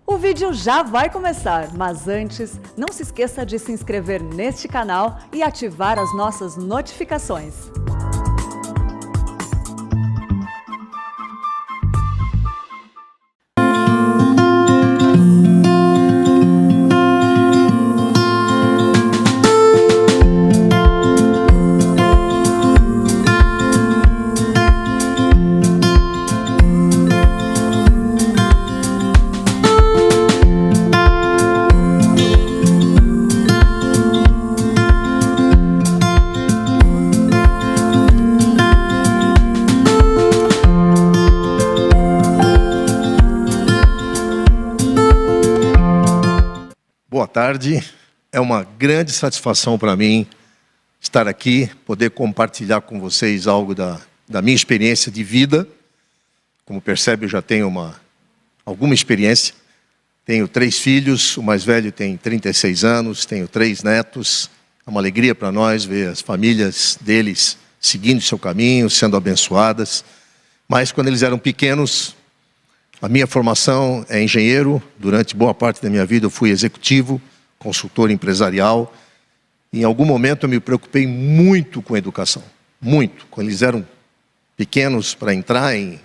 O vídeo já vai começar, mas antes, não se esqueça de se inscrever neste canal e ativar as nossas notificações. Boa tarde, é uma grande satisfação para mim estar aqui, poder compartilhar com vocês algo da minha experiência de vida. Como percebe, eu já tenho alguma experiência. Tenho 3 filhos, o mais velho tem 36 anos, tenho 3 netos. É uma alegria para nós ver as famílias deles seguindo seu caminho, sendo abençoadas. Mas quando eles eram pequenos, a minha formação é engenheiro. Durante boa parte da minha vida eu fui executivo, consultor empresarial. Em algum momento eu me preocupei muito com a educação. Muito. Quando eles eram pequenos para entrar em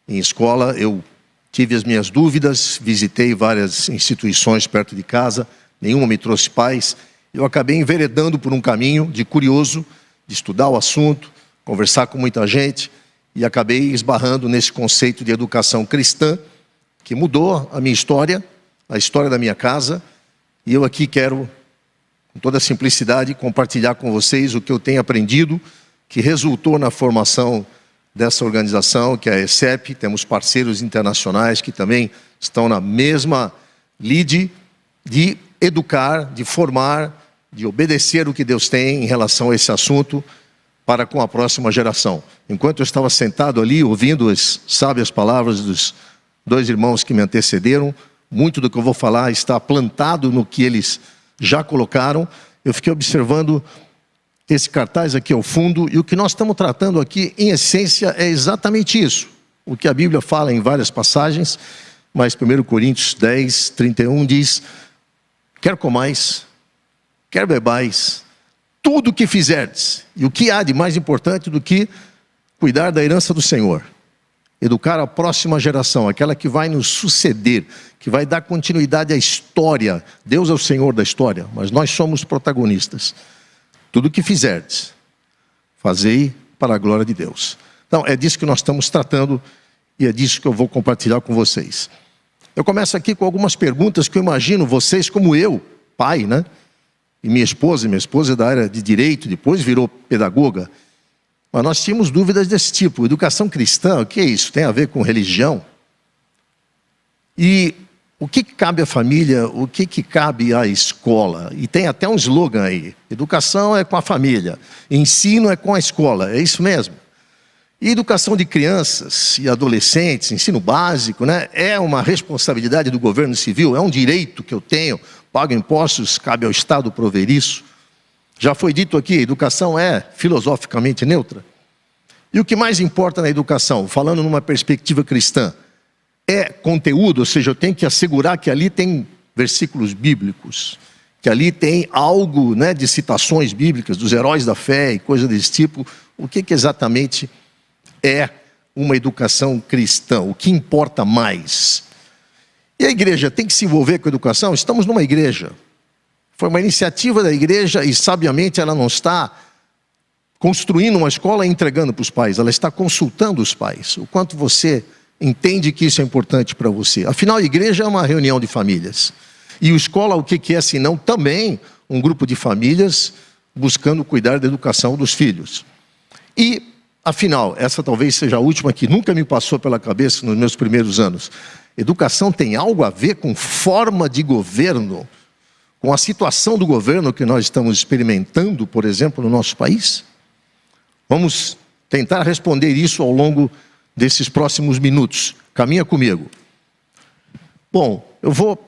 escola, eu tive as minhas dúvidas, visitei várias instituições perto de casa, nenhuma me trouxe paz. Eu acabei enveredando por um caminho de curioso, de estudar o assunto, conversar com muita gente, e acabei esbarrando nesse conceito de educação cristã, que mudou a minha história, a história da minha casa. E eu aqui quero, com toda a simplicidade, compartilhar com vocês o que eu tenho aprendido, que resultou na formação dessa organização, que é a ESEP. Temos parceiros internacionais que também estão na mesma lide de educar, de formar, de obedecer o que Deus tem em relação a esse assunto, para com a próxima geração. Enquanto eu estava sentado ali, ouvindo as sábias palavras dos 2 irmãos que me antecederam, muito do que eu vou falar está plantado no que eles já colocaram. Eu fiquei observando esse cartaz aqui ao fundo, e o que nós estamos tratando aqui, em essência, é exatamente isso. O que a Bíblia fala em várias passagens, mas 1 Coríntios 10, 31 diz: quer comais, quer bebais, tudo o que fizerdes. E o que há de mais importante do que cuidar da herança do Senhor? Educar a próxima geração, aquela que vai nos suceder, que vai dar continuidade à história. Deus é o Senhor da história, mas nós somos protagonistas. Tudo o que fizerdes, fazei para a glória de Deus. Então, é disso que nós estamos tratando, e é disso que eu vou compartilhar com vocês. Eu começo aqui com algumas perguntas que eu imagino vocês, como eu, pai, né? E minha esposa é da área de direito, depois virou pedagoga. Mas nós tínhamos dúvidas desse tipo. Educação cristã, o que é isso? Tem a ver com religião? E o que cabe à família, o que cabe à escola? E tem até um slogan aí: educação é com a família, ensino é com a escola. É isso mesmo? E educação de crianças e adolescentes, ensino básico, né? É uma responsabilidade do governo civil, é um direito que eu tenho, pago impostos, cabe ao Estado prover isso. Já foi dito aqui, a educação é filosoficamente neutra. E o que mais importa na educação, falando numa perspectiva cristã, é conteúdo, ou seja, eu tenho que assegurar que ali tem versículos bíblicos, que ali tem algo, né, de citações bíblicas, dos heróis da fé e coisa desse tipo. O que exatamente é uma educação cristã? O que importa mais? E a igreja tem que se envolver com a educação? Estamos numa igreja. Foi uma iniciativa da igreja e, sabiamente, ela não está construindo uma escola e entregando para os pais. Ela está consultando os pais. O quanto você entende que isso é importante para você. Afinal, a igreja é uma reunião de famílias. E a escola, o que é, senão também um grupo de famílias buscando cuidar da educação dos filhos. E, afinal, essa talvez seja a última que nunca me passou pela cabeça nos meus primeiros anos. Educação tem algo a ver com forma de governo, com a situação do governo que nós estamos experimentando, por exemplo, no nosso país? Vamos tentar responder isso ao longo desses próximos minutos. Caminha comigo. Bom, eu vou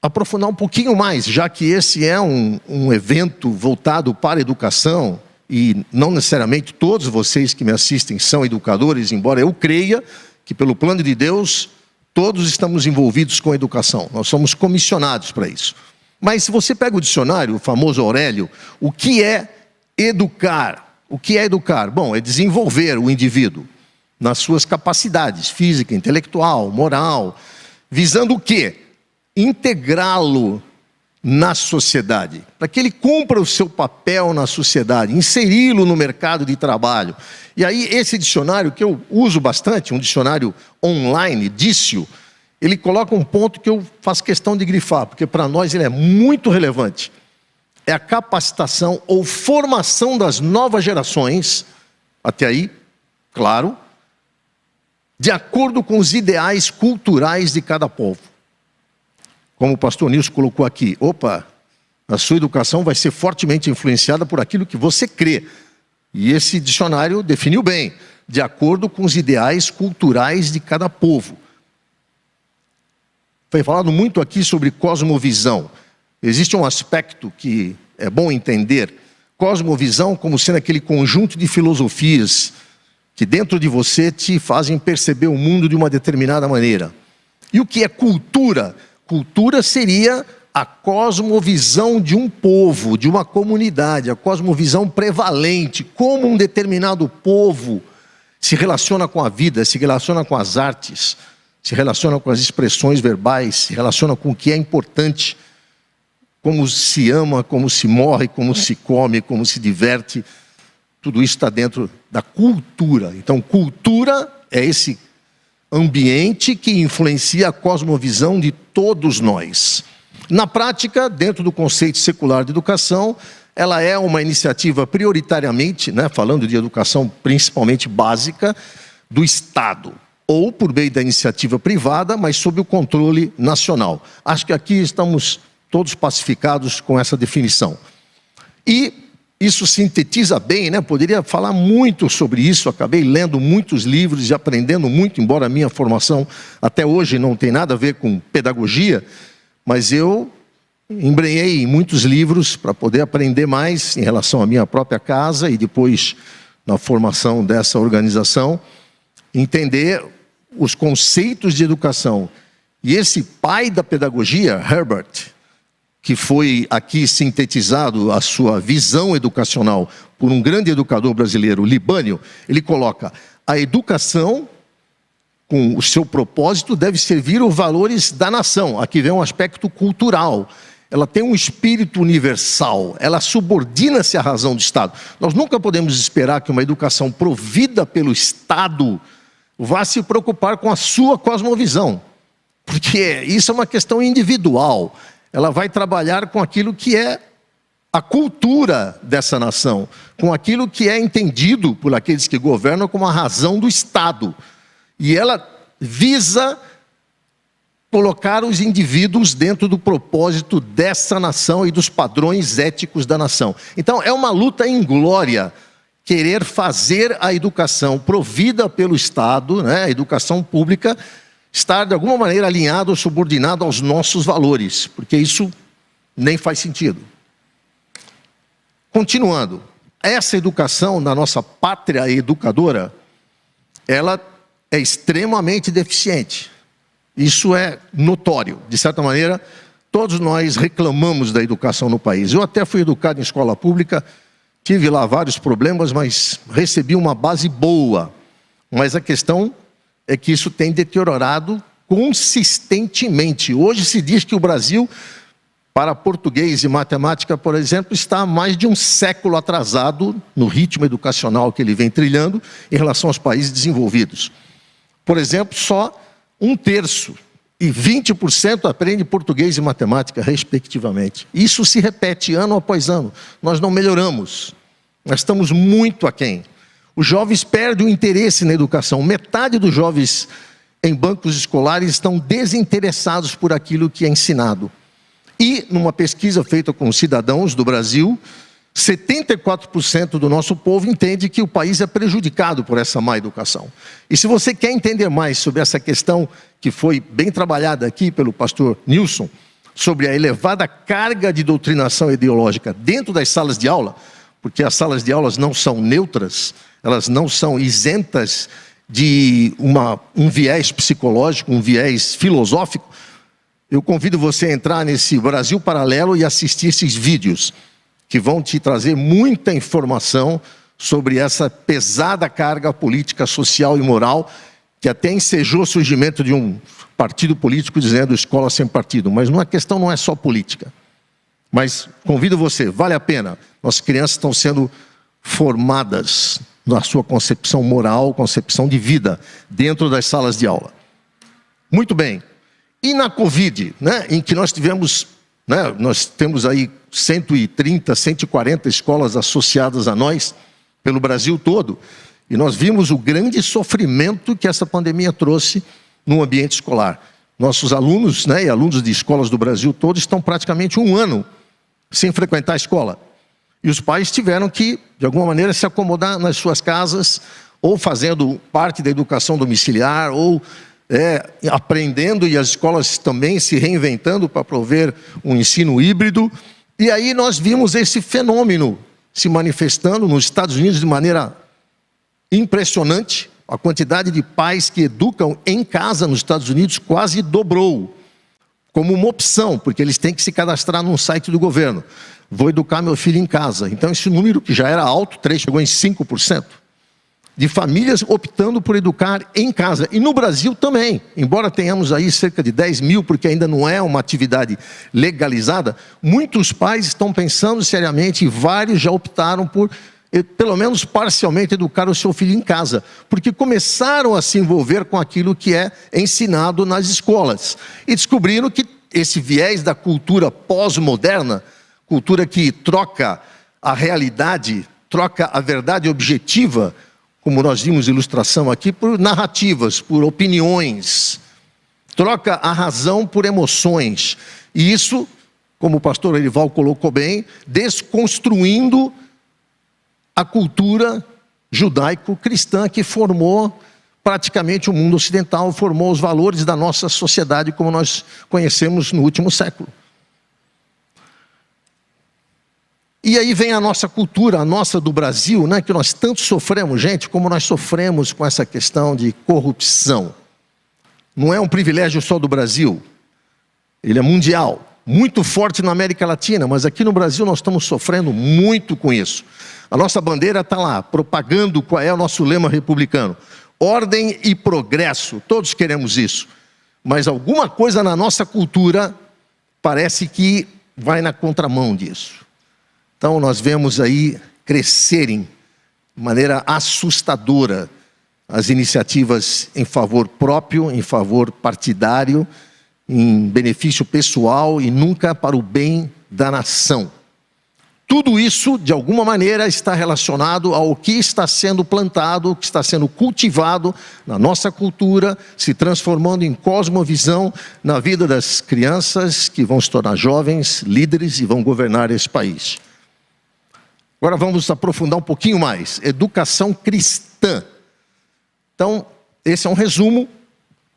aprofundar um pouquinho mais, já que esse é um evento voltado para a educação, e não necessariamente todos vocês que me assistem são educadores, embora eu creia que pelo plano de Deus Todos estamos envolvidos com a educação, nós somos comissionados para isso. Mas se você pega o dicionário, o famoso Aurélio, o que é educar? O que é educar? Bom, é desenvolver o indivíduo nas suas capacidades física, intelectual, moral, visando o quê? Integrá-lo na sociedade, para que ele cumpra o seu papel na sociedade, inseri-lo no mercado de trabalho. E aí esse dicionário, que eu uso bastante, um dicionário online, Dício, ele coloca um ponto que eu faço questão de grifar, porque para nós ele é muito relevante. É a capacitação ou formação das novas gerações, até aí, claro, de acordo com os ideais culturais de cada povo. Como o pastor Nilson colocou aqui, a sua educação vai ser fortemente influenciada por aquilo que você crê. E esse dicionário definiu bem, de acordo com os ideais culturais de cada povo. Foi falado muito aqui sobre cosmovisão. Existe um aspecto que é bom entender, cosmovisão como sendo aquele conjunto de filosofias que dentro de você te fazem perceber o mundo de uma determinada maneira. E o que é cultura? Cultura seria a cosmovisão de um povo, de uma comunidade, a cosmovisão prevalente, como um determinado povo se relaciona com a vida, se relaciona com as artes, se relaciona com as expressões verbais, se relaciona com o que é importante, como se ama, como se morre, como se come, como se diverte. Tudo isso está dentro da cultura. Então, cultura é esse ambiente que influencia a cosmovisão de todos nós. Na prática, dentro do conceito secular de educação, ela é uma iniciativa prioritariamente, falando de educação principalmente básica, do Estado, ou por meio da iniciativa privada, mas sob o controle nacional. Acho que aqui estamos todos pacificados com essa definição. E isso sintetiza bem, Poderia falar muito sobre isso, acabei lendo muitos livros e aprendendo muito, embora a minha formação até hoje não tem nada a ver com pedagogia, mas eu embrenhei em muitos livros para poder aprender mais em relação à minha própria casa e depois na formação dessa organização, entender os conceitos de educação. E esse pai da pedagogia, Herbert, que foi aqui sintetizado a sua visão educacional por um grande educador brasileiro, Libânio, ele coloca: a educação, com o seu propósito, deve servir os valores da nação. Aqui vem um aspecto cultural. Ela tem um espírito universal, ela subordina-se à razão do Estado. Nós nunca podemos esperar que uma educação provida pelo Estado vá se preocupar com a sua cosmovisão, porque isso é uma questão individual. Ela vai trabalhar com aquilo que é a cultura dessa nação, com aquilo que é entendido por aqueles que governam como a razão do Estado. E ela visa colocar os indivíduos dentro do propósito dessa nação e dos padrões éticos da nação. Então, é uma luta inglória querer fazer a educação provida pelo Estado, a educação pública, estar de alguma maneira alinhado ou subordinado aos nossos valores, porque isso nem faz sentido. Continuando, essa educação na nossa pátria educadora, ela é extremamente deficiente. Isso é notório. De certa maneira, todos nós reclamamos da educação no país. Eu até fui educado em escola pública, tive lá vários problemas, mas recebi uma base boa. Mas a questão é que isso tem deteriorado consistentemente. Hoje se diz que o Brasil, para português e matemática, por exemplo, está há mais de um século atrasado no ritmo educacional que ele vem trilhando em relação aos países desenvolvidos. Por exemplo, só 1/3 e 20% aprende português e matemática, respectivamente. Isso se repete ano após ano. Nós não melhoramos. Nós estamos muito aquém. Os jovens perdem o interesse na educação. Metade dos jovens em bancos escolares estão desinteressados por aquilo que é ensinado. E, numa pesquisa feita com cidadãos do Brasil, 74% do nosso povo entende que o país é prejudicado por essa má educação. E se você quer entender mais sobre essa questão, que foi bem trabalhada aqui pelo pastor Nilson, sobre a elevada carga de doutrinação ideológica dentro das salas de aula, porque as salas de aulas não são neutras, elas não são isentas de um viés psicológico, um viés filosófico, eu convido você a entrar nesse Brasil Paralelo e assistir esses vídeos, que vão te trazer muita informação sobre essa pesada carga política, social e moral, que até ensejou o surgimento de um partido político dizendo escola sem partido. Mas a questão não é só política. Mas convido você, vale a pena. Nossas crianças estão sendo formadas na sua concepção moral, concepção de vida, dentro das salas de aula. Muito bem. E na Covid, né, em que nós tivemos, né, nós temos aí 130, 140 escolas associadas a nós, pelo Brasil todo, e nós vimos o grande sofrimento que essa pandemia trouxe no ambiente escolar. Nossos alunos, né, e alunos de escolas do Brasil todo estão praticamente um ano sem frequentar a escola. E os pais tiveram que, de alguma maneira, se acomodar nas suas casas, ou fazendo parte da educação domiciliar, ou aprendendo, e as escolas também se reinventando para prover um ensino híbrido. E aí nós vimos esse fenômeno se manifestando nos Estados Unidos de maneira impressionante. A quantidade de pais que educam em casa nos Estados Unidos quase dobrou, como uma opção, porque eles têm que se cadastrar num site do governo. Vou educar meu filho em casa. Então esse número, que já era alto, chegou em 5%, de famílias optando por educar em casa. E no Brasil também, embora tenhamos aí cerca de 10 mil, porque ainda não é uma atividade legalizada, muitos pais estão pensando seriamente, e vários já optaram por, pelo menos parcialmente, educar o seu filho em casa, porque começaram a se envolver com aquilo que é ensinado nas escolas, e descobriram que esse viés da cultura pós-moderna, cultura que troca a realidade, troca a verdade objetiva, como nós vimos ilustração aqui, por narrativas, por opiniões, troca a razão por emoções. E isso, como o pastor Erival colocou bem, desconstruindo a cultura judaico-cristã que formou praticamente o mundo ocidental, formou os valores da nossa sociedade como nós conhecemos no último século. E aí vem a nossa cultura, a nossa do Brasil, né, que nós tanto sofremos, gente, como nós sofremos com essa questão de corrupção. Não é um privilégio só do Brasil, ele é mundial, muito forte na América Latina, mas aqui no Brasil nós estamos sofrendo muito com isso. A nossa bandeira está lá, propagando qual é o nosso lema republicano: ordem e progresso, todos queremos isso. Mas alguma coisa na nossa cultura parece que vai na contramão disso. Então nós vemos aí crescerem de maneira assustadora as iniciativas em favor próprio, em favor partidário, em benefício pessoal e nunca para o bem da nação. Tudo isso, de alguma maneira, está relacionado ao que está sendo plantado, o que está sendo cultivado na nossa cultura, se transformando em cosmovisão na vida das crianças que vão se tornar jovens, líderes e vão governar esse país. Agora vamos aprofundar um pouquinho mais. Educação cristã. Então, esse é um resumo.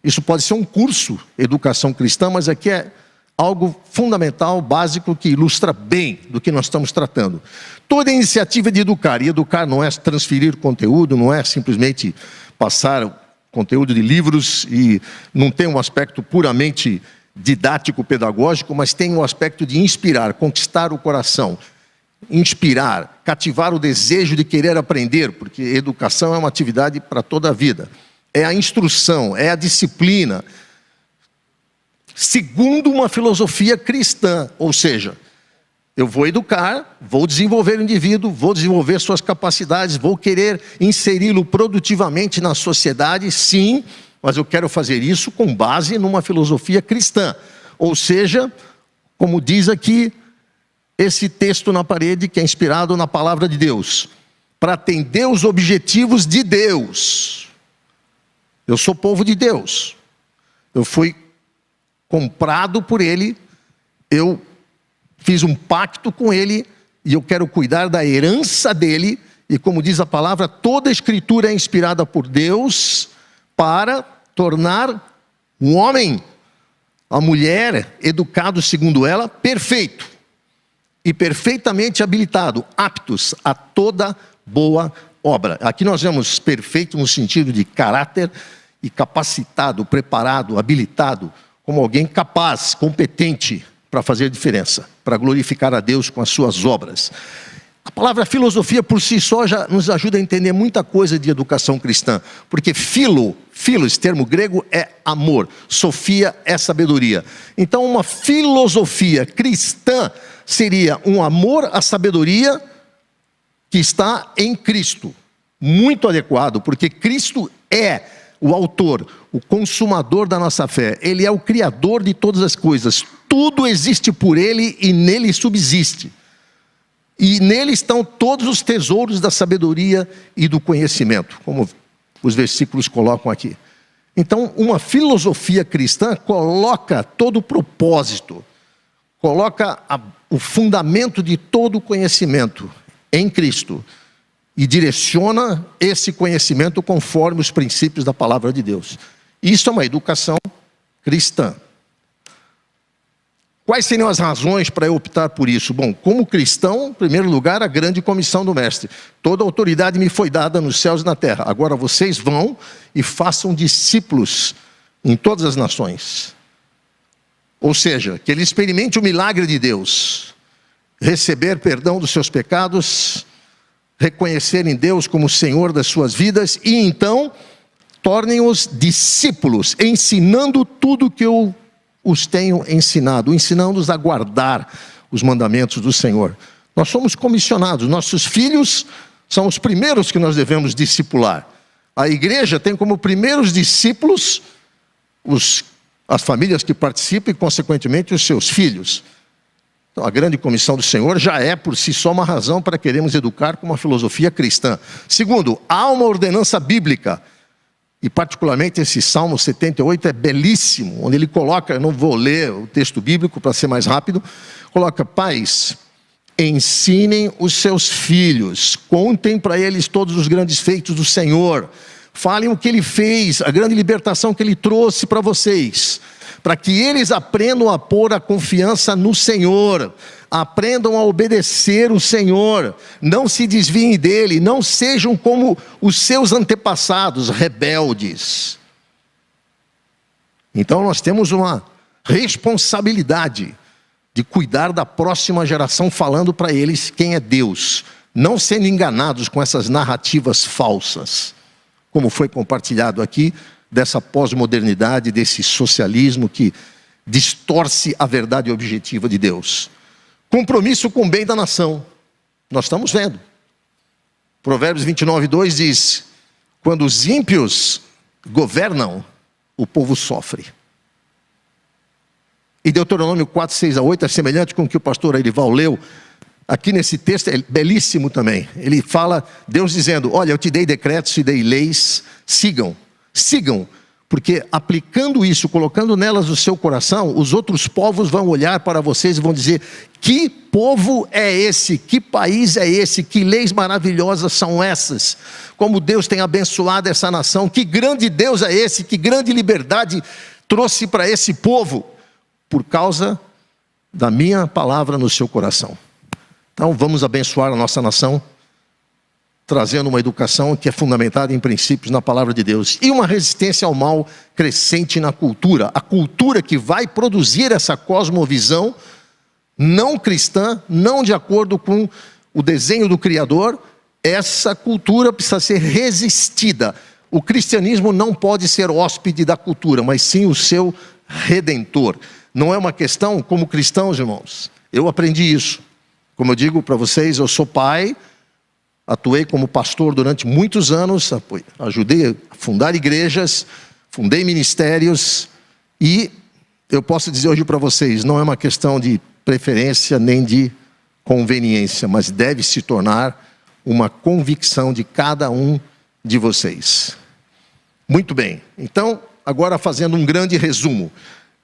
Isso pode ser um curso, educação cristã, mas aqui é algo fundamental, básico, que ilustra bem do que nós estamos tratando. Toda iniciativa de educar, e educar não é transferir conteúdo, não é simplesmente passar conteúdo de livros, e não tem um aspecto puramente didático, pedagógico, mas tem um aspecto de inspirar, conquistar o coração, inspirar, cativar o desejo de querer aprender, porque educação é uma atividade para toda a vida. É a instrução, é a disciplina, segundo uma filosofia cristã, ou seja, eu vou educar, vou desenvolver o indivíduo, vou desenvolver suas capacidades, vou querer inseri-lo produtivamente na sociedade, sim, mas eu quero fazer isso com base numa filosofia cristã. Ou seja, como diz aqui esse texto na parede, que é inspirado na palavra de Deus, para atender os objetivos de Deus. Eu sou povo de Deus, eu fui comprado por Ele, eu fiz um pacto com Ele, e eu quero cuidar da herança dEle, e como diz a palavra, toda a escritura é inspirada por Deus, para tornar um homem, a mulher, educado segundo ela, perfeito, e perfeitamente habilitado, aptos a toda boa obra. Aqui nós vemos perfeito no sentido de caráter e capacitado, preparado, habilitado, como alguém capaz, competente para fazer diferença, para glorificar a Deus com as suas obras. A palavra filosofia por si só já nos ajuda a entender muita coisa de educação cristã, porque filo, esse termo grego é amor, sofia é sabedoria. Então uma filosofia cristã seria um amor à sabedoria que está em Cristo. Muito adequado, porque Cristo é o autor, o consumador da nossa fé. Ele é o criador de todas as coisas. Tudo existe por Ele e nele subsiste. E nele estão todos os tesouros da sabedoria e do conhecimento, como os versículos colocam aqui. Então, uma filosofia cristã coloca todo o propósito, coloca o fundamento de todo o conhecimento em Cristo e direciona esse conhecimento conforme os princípios da palavra de Deus. Isso é uma educação cristã. Quais seriam as razões para eu optar por isso? Bom, como cristão, em primeiro lugar, a grande comissão do mestre. Toda autoridade me foi dada nos céus e na terra. Agora vocês vão e façam discípulos em todas as nações. Ou seja, que ele experimente o milagre de Deus, receber perdão dos seus pecados, reconhecerem Deus como Senhor das suas vidas e então tornem-os discípulos, ensinando tudo que eu os tenho ensinado, ensinando-os a guardar os mandamentos do Senhor. Nós somos comissionados, nossos filhos são os primeiros que nós devemos discipular. A igreja tem como primeiros discípulos as famílias que participam e, consequentemente, os seus filhos. Então, a grande comissão do Senhor já é, por si só, uma razão para queremos educar com uma filosofia cristã. Segundo, há uma ordenança bíblica. E particularmente esse Salmo 78 é belíssimo, onde ele coloca, eu não vou ler o texto bíblico para ser mais rápido, coloca: pais, ensinem os seus filhos, contem para eles todos os grandes feitos do Senhor, falem o que Ele fez, a grande libertação que Ele trouxe para vocês, para que eles aprendam a pôr a confiança no Senhor, aprendam a obedecer o Senhor, não se desviem dele, não sejam como os seus antepassados, rebeldes. Então nós temos uma responsabilidade de cuidar da próxima geração, falando para eles quem é Deus, não sendo enganados com essas narrativas falsas, como foi compartilhado aqui, dessa pós-modernidade, desse socialismo que distorce a verdade objetiva de Deus. Compromisso com o bem da nação. Nós estamos vendo. Provérbios 29:2 diz: quando os ímpios governam, o povo sofre. E Deuteronômio 4:6-8 é semelhante com o que o pastor Erival leu. Aqui nesse texto é belíssimo também. Ele fala, Deus dizendo: olha, eu te dei decretos, te dei leis, sigam, porque aplicando isso, colocando nelas o seu coração, os outros povos vão olhar para vocês e vão dizer: que povo é esse? Que país é esse? Que leis maravilhosas são essas? Como Deus tem abençoado essa nação? Que grande Deus é esse? Que grande liberdade trouxe para esse povo? Por causa da minha palavra no seu coração. Então vamos abençoar a nossa nação, trazendo uma educação que é fundamentada em princípios na palavra de Deus. E uma resistência ao mal crescente na cultura. A cultura que vai produzir essa cosmovisão não cristã, não de acordo com o desenho do Criador, essa cultura precisa ser resistida. O cristianismo não pode ser hóspede da cultura, mas sim o seu redentor. Não é uma questão como cristãos, irmãos. Eu aprendi isso. Como eu digo para vocês, eu sou pai, atuei como pastor durante muitos anos, ajudei a fundar igrejas, fundei ministérios, e eu posso dizer hoje para vocês, não é uma questão de preferência nem de conveniência, mas deve se tornar uma convicção de cada um de vocês. Muito bem, então, agora fazendo um grande resumo.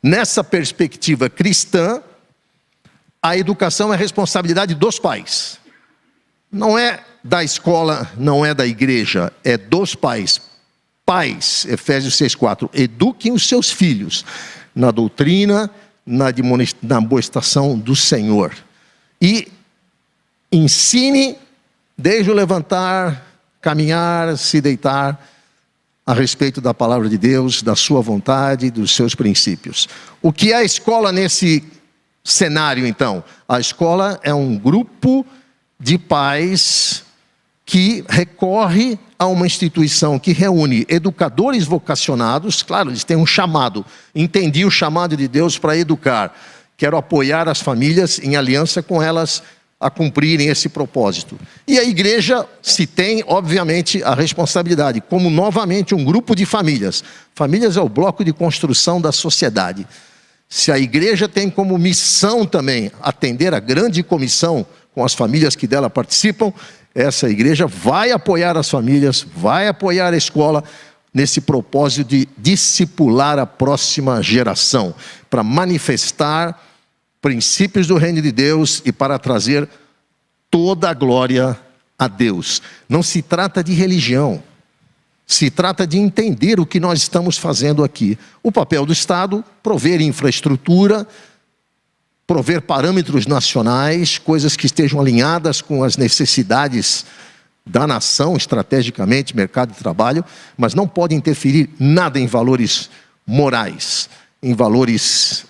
Nessa perspectiva cristã, a educação é responsabilidade dos pais. Não é da escola, não é da igreja, é dos pais. Pais, Efésios 6:4, eduquem os seus filhos na doutrina, na amonestação do Senhor. E ensine desde o levantar, caminhar, se deitar a respeito da palavra de Deus, da sua vontade, dos seus princípios. O que é a escola nesse cenário, então? A escola é um grupo de pais que recorre a uma instituição que reúne educadores vocacionados. Claro, eles têm um chamado. Entendi o chamado de Deus para educar. Quero apoiar as famílias em aliança com elas a cumprirem esse propósito. E a igreja se tem, obviamente, a responsabilidade, como novamente um grupo de famílias. Famílias é o bloco de construção da sociedade. Se a igreja tem como missão também atender a grande comissão com as famílias que dela participam, essa igreja vai apoiar as famílias, vai apoiar a escola nesse propósito de discipular a próxima geração, para manifestar princípios do reino de Deus e para trazer toda a glória a Deus. Não se trata de religião, se trata de entender o que nós estamos fazendo aqui. O papel do Estado, prover infraestrutura, prover parâmetros nacionais, coisas que estejam alinhadas com as necessidades da nação, estrategicamente, mercado de trabalho, mas não pode interferir nada em valores morais, em valores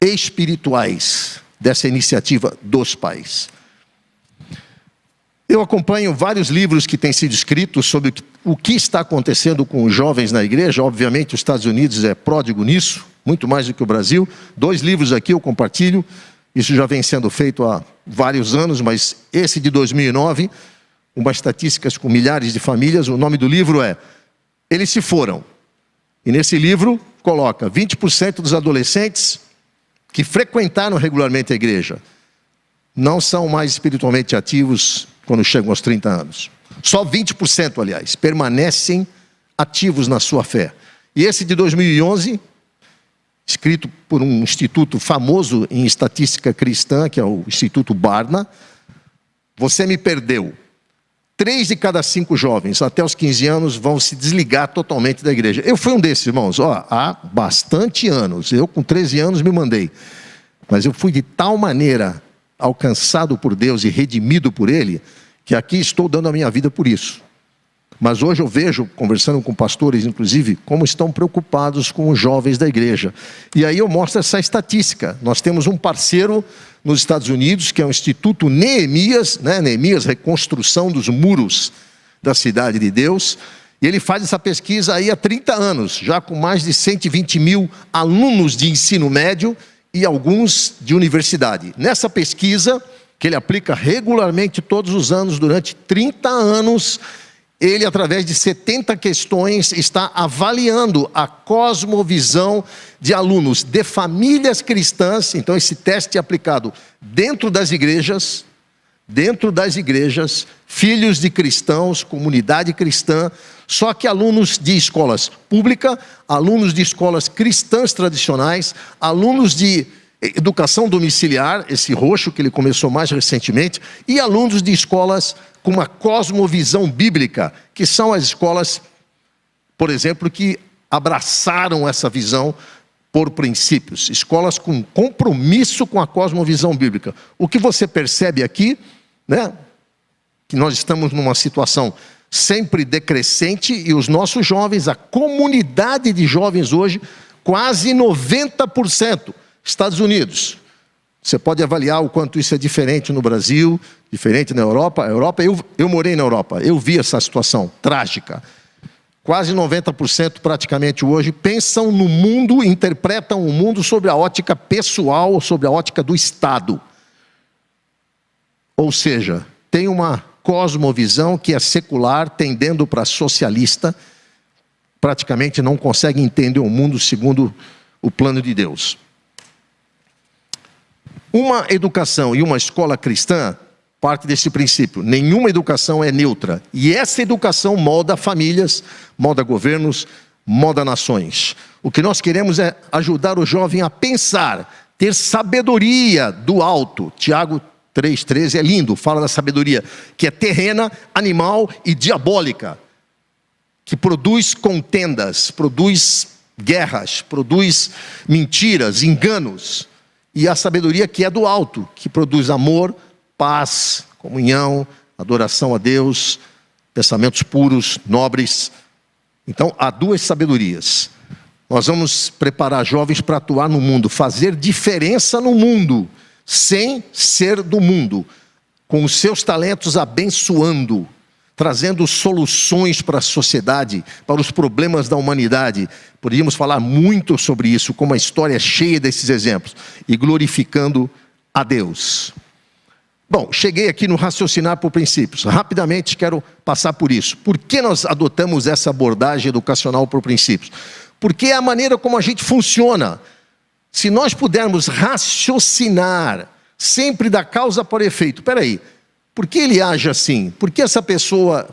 espirituais dessa iniciativa dos pais. Eu acompanho vários livros que têm sido escritos sobre o que está acontecendo com os jovens na igreja. Obviamente os Estados Unidos é pródigo nisso, muito mais do que o Brasil. 2 livros aqui eu compartilho, isso já vem sendo feito há vários anos, mas esse de 2009, uma estatística com milhares de famílias, o nome do livro é Eles se Foram. E nesse livro coloca 20% dos adolescentes que frequentaram regularmente a igreja não são mais espiritualmente ativos quando chegam aos 30 anos. Só 20%, aliás, permanecem ativos na sua fé. E esse de 2011, escrito por um instituto famoso em estatística cristã, que é o Instituto Barna, você me perdeu. 3 de cada 5 jovens até os 15 anos vão se desligar totalmente da igreja. Eu fui um desses, irmãos, há bastante anos. Eu com 13 anos me mandei. Mas eu fui de tal maneira alcançado por Deus e redimido por Ele, que aqui estou dando a minha vida por isso. Mas hoje eu vejo, conversando com pastores inclusive, como estão preocupados com os jovens da igreja. E aí eu mostro essa estatística. Nós temos um parceiro nos Estados Unidos, que é o Instituto Neemias, Neemias, reconstrução dos muros da cidade de Deus. E ele faz essa pesquisa aí há 30 anos, já com mais de 120 mil alunos de ensino médio e alguns de universidade. Nessa pesquisa, que ele aplica regularmente todos os anos, durante 30 anos, ele, através de 70 questões, está avaliando a cosmovisão de alunos de famílias cristãs. Então, esse teste é aplicado dentro das igrejas, filhos de cristãos, comunidade cristã, só que alunos de escolas públicas, alunos de escolas cristãs tradicionais, alunos de educação domiciliar, esse roxo que ele começou mais recentemente, e alunos de escolas com uma cosmovisão bíblica, que são as escolas, por exemplo, que abraçaram essa visão por princípios, escolas com compromisso com a cosmovisão bíblica. O que você percebe aqui, que nós estamos numa situação sempre decrescente, e os nossos jovens, a comunidade de jovens hoje, quase 90%, Estados Unidos. Você pode avaliar o quanto isso é diferente no Brasil, diferente na Europa. Eu morei na Europa, eu vi essa situação trágica. Quase 90% praticamente hoje pensam no mundo, interpretam o mundo sobre a ótica pessoal, sobre a ótica do Estado. Ou seja, tem uma cosmovisão que é secular, tendendo para socialista, praticamente não consegue entender o mundo segundo o plano de Deus. Uma educação e uma escola cristã parte desse princípio. Nenhuma educação é neutra. E essa educação molda famílias, molda governos, molda nações. O que nós queremos é ajudar o jovem a pensar, ter sabedoria do alto. Tiago 3,13 é lindo, fala da sabedoria, que é terrena, animal e diabólica, que produz contendas, produz guerras, produz mentiras, enganos. E a sabedoria que é do alto, que produz amor, paz, comunhão, adoração a Deus, pensamentos puros, nobres. Então, há duas sabedorias. Nós vamos preparar jovens para atuar no mundo, fazer diferença no mundo, sem ser do mundo, com os seus talentos abençoando, trazendo soluções para a sociedade, para os problemas da humanidade. Poderíamos falar muito sobre isso, como a história é cheia desses exemplos, e glorificando a Deus. Bom, cheguei aqui no raciocinar por princípios. Rapidamente quero passar por isso. Por que nós adotamos essa abordagem educacional por princípios? Porque é a maneira como a gente funciona. Se nós pudermos raciocinar sempre da causa para o efeito, peraí, por que ele age assim? Por que essa pessoa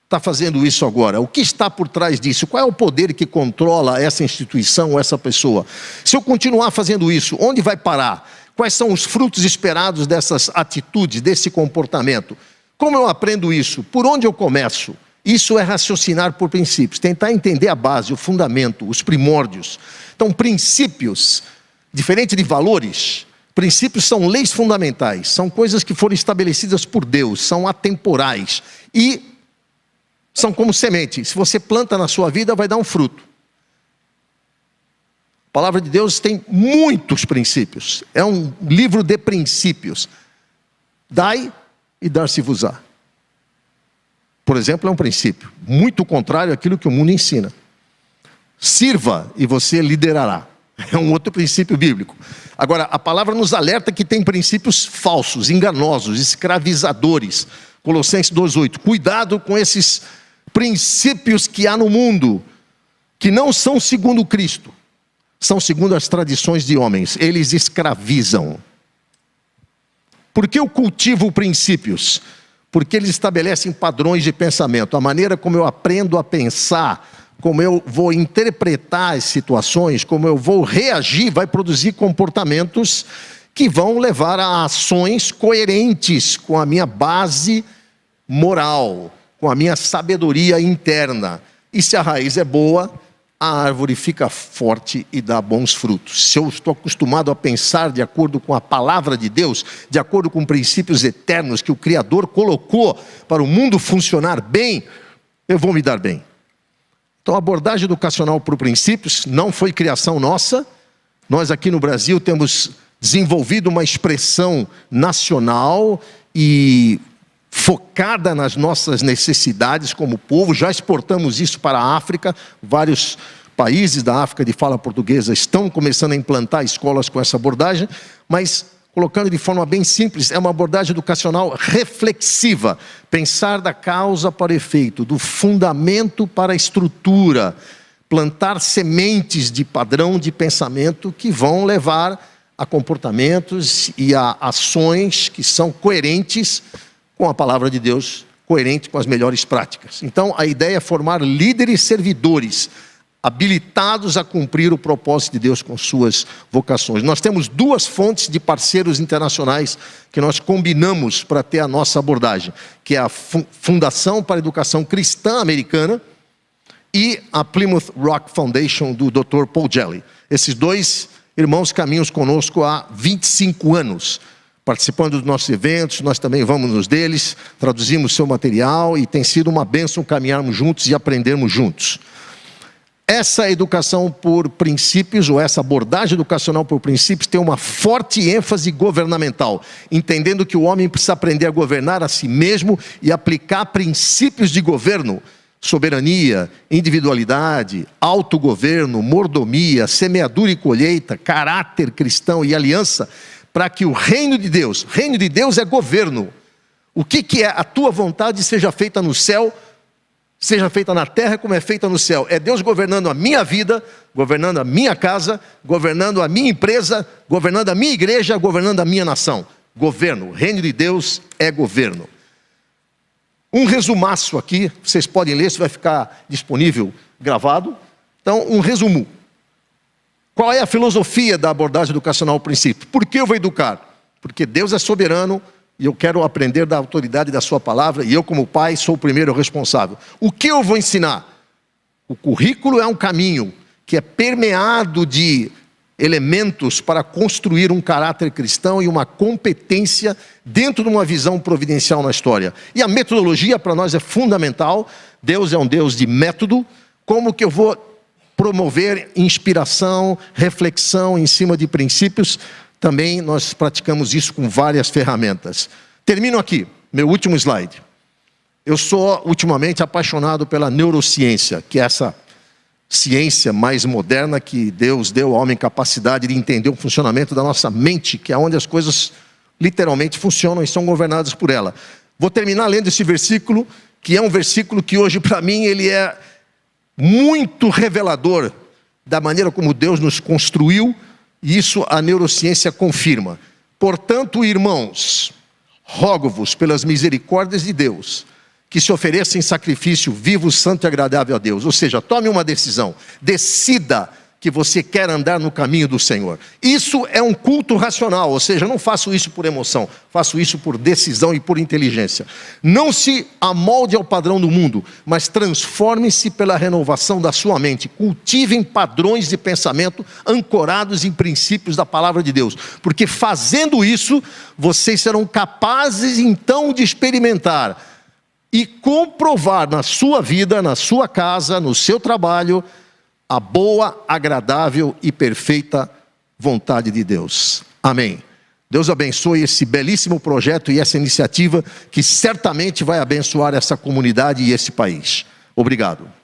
está fazendo isso agora? O que está por trás disso? Qual é o poder que controla essa instituição, essa pessoa? Se eu continuar fazendo isso, onde vai parar? Quais são os frutos esperados dessas atitudes, desse comportamento? Como eu aprendo isso? Por onde eu começo? Isso é raciocinar por princípios, tentar entender a base, o fundamento, os primórdios. Então, princípios, diferente de valores, princípios são leis fundamentais, são coisas que foram estabelecidas por Deus, são atemporais e são como semente. Se você planta na sua vida, vai dar um fruto. A palavra de Deus tem muitos princípios, é um livro de princípios. Dai e dar-se-vos-á. Por exemplo, é um princípio muito contrário àquilo que o mundo ensina. Sirva e você liderará. É um outro princípio bíblico. Agora, a palavra nos alerta que tem princípios falsos, enganosos, escravizadores. Colossenses 2,8. Cuidado com esses princípios que há no mundo, que não são segundo Cristo, são segundo as tradições de homens. Eles escravizam. Por que eu cultivo princípios? Porque eles estabelecem padrões de pensamento. A maneira como eu aprendo a pensar, como eu vou interpretar as situações, como eu vou reagir, vai produzir comportamentos que vão levar a ações coerentes com a minha base moral, com a minha sabedoria interna. E se a raiz é boa, a árvore fica forte e dá bons frutos. Se eu estou acostumado a pensar de acordo com a palavra de Deus, de acordo com princípios eternos que o Criador colocou para o mundo funcionar bem, eu vou me dar bem. Então, a abordagem educacional por princípios não foi criação nossa. Nós aqui no Brasil temos desenvolvido uma expressão nacional e focada nas nossas necessidades como povo. Já exportamos isso para a África. Vários países da África de fala portuguesa estão começando a implantar escolas com essa abordagem, mas, colocando de forma bem simples, é uma abordagem educacional reflexiva. Pensar da causa para o efeito, do fundamento para a estrutura. Plantar sementes de padrão de pensamento que vão levar a comportamentos e a ações que são coerentes com a palavra de Deus, coerente com as melhores práticas. Então, a ideia é formar líderes servidores, habilitados a cumprir o propósito de Deus com suas vocações. Nós temos duas fontes de parceiros internacionais que nós combinamos para ter a nossa abordagem, que é a Fundação para a Educação Cristã Americana e a Plymouth Rock Foundation do Dr. Paul Gelli. Esses dois irmãos caminham conosco há 25 anos, participando dos nossos eventos. Nós também vamos nos deles, traduzimos seu material e tem sido uma bênção caminharmos juntos e aprendermos juntos. Essa educação por princípios, ou essa abordagem educacional por princípios, tem uma forte ênfase governamental, entendendo que o homem precisa aprender a governar a si mesmo e aplicar princípios de governo, soberania, individualidade, autogoverno, mordomia, semeadura e colheita, caráter cristão e aliança, para que o reino de Deus é governo. O que é a tua vontade seja feita no céu, seja feita na terra como é feita no céu. É Deus governando a minha vida, governando a minha casa, governando a minha empresa, governando a minha igreja, governando a minha nação. Governo, o reino de Deus é governo. Um resumaço aqui, vocês podem ler, isso vai ficar disponível gravado. Então, um resumo. Qual é a filosofia da abordagem educacional ao princípio? Por que eu vou educar? Porque Deus é soberano e eu quero aprender da autoridade da sua palavra e eu, como pai, sou o primeiro responsável. O que eu vou ensinar? O currículo é um caminho que é permeado de elementos para construir um caráter cristão e uma competência dentro de uma visão providencial na história. E a metodologia para nós é fundamental. Deus é um Deus de método. Como que eu vou promover inspiração, reflexão em cima de princípios? Também nós praticamos isso com várias ferramentas. Termino aqui, meu último slide. Eu sou ultimamente apaixonado pela neurociência, que é essa ciência mais moderna que Deus deu ao homem capacidade de entender o funcionamento da nossa mente, que é onde as coisas literalmente funcionam e são governadas por ela. Vou terminar lendo esse versículo, que é um versículo que hoje para mim ele é muito revelador da maneira como Deus nos construiu, e isso a neurociência confirma. Portanto, irmãos, rogo-vos pelas misericórdias de Deus, que se ofereça em sacrifício vivo, santo e agradável a Deus. Ou seja, tome uma decisão, decida que você quer andar no caminho do Senhor. Isso é um culto racional, ou seja, não faço isso por emoção, faço isso por decisão e por inteligência. Não se amolde ao padrão do mundo, mas transforme-se pela renovação da sua mente. Cultivem padrões de pensamento ancorados em princípios da palavra de Deus, porque fazendo isso, vocês serão capazes então de experimentar e comprovar na sua vida, na sua casa, no seu trabalho, a boa, agradável e perfeita vontade de Deus. Amém. Deus abençoe esse belíssimo projeto e essa iniciativa que certamente vai abençoar essa comunidade e esse país. Obrigado.